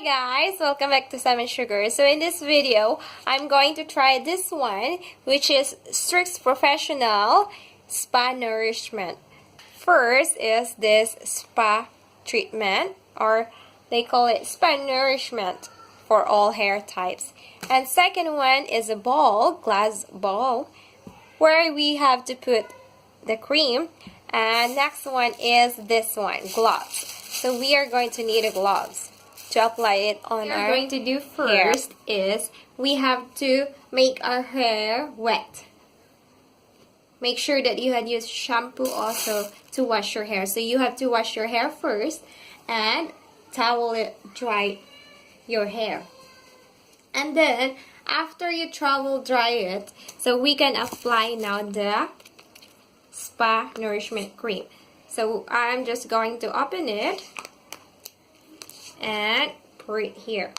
Hi guys, welcome back to Salmon Sugar. So in this video, I'm going to try this one, which is Streax Professional Spa Nourishment. First is this spa treatment, or they call it spa nourishment for all hair types. And second one is a bowl, glass bowl, where we have to put the cream. And next one is this one, gloves. So we are going to need a gloves to apply it on our hair. What we're going to do first is we have to make our hair wet. Make sure that you had used shampoo also to wash your hair. So you have to wash your hair first and towel it dry your hair. And then after you towel dry it, so we can apply now the spa nourishment cream. So I'm just going to open it and pour it here.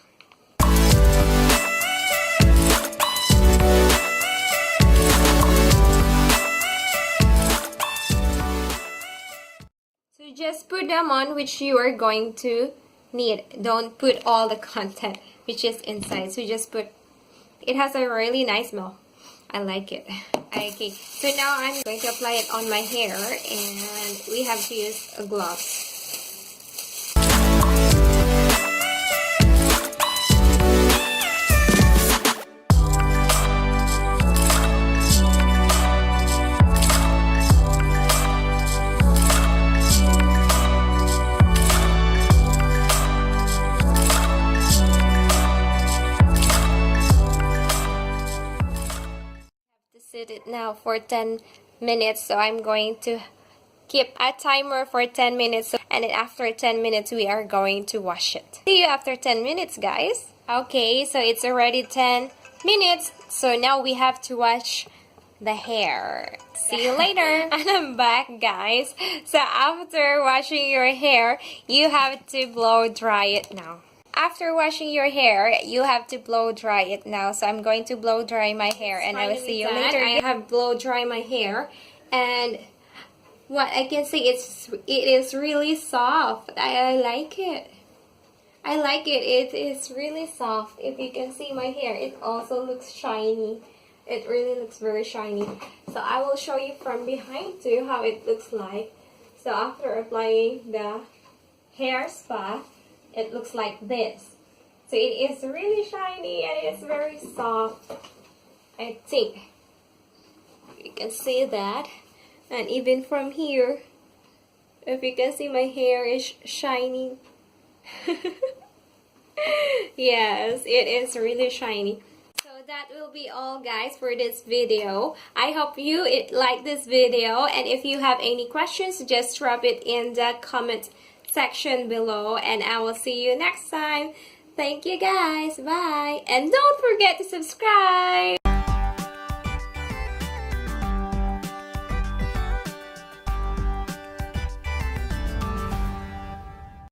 So just put them on which you are going to need. Don't put all the content which is inside. So just put, it has a really nice smell. I like it. Okay, so now I'm going to apply it on my hair, and we have to use a glove. Set it now for 10 minutes, so I'm going to keep a timer for 10 minutes, and then after 10 minutes we are going to wash it. See you after 10 minutes, guys. Okay, so it's already 10 minutes, so now we have to wash the hair. See you later. And I'm back, guys. So after washing your hair, you have to blow dry it now. After washing your hair, you have to blow dry it now. So I'm going to blow dry my hair, and I will see you later. I have blow dry my hair, and what I can say is it is really soft. I like it. I like it. It is really soft. If you can see my hair, it also looks shiny. It really looks very shiny. So I will show you from behind too how it looks like. So after applying the hair spa, it looks like this. So it is really shiny and it's very soft. I think you can see that. And even from here, if you can see, my hair is shiny. Yes, it is really shiny. So that will be all, guys, for this video. I hope you like this video, and if you have any questions, just drop it in the comment section below, and I will see you next time. Thank you, guys. Bye. And don't forget to subscribe.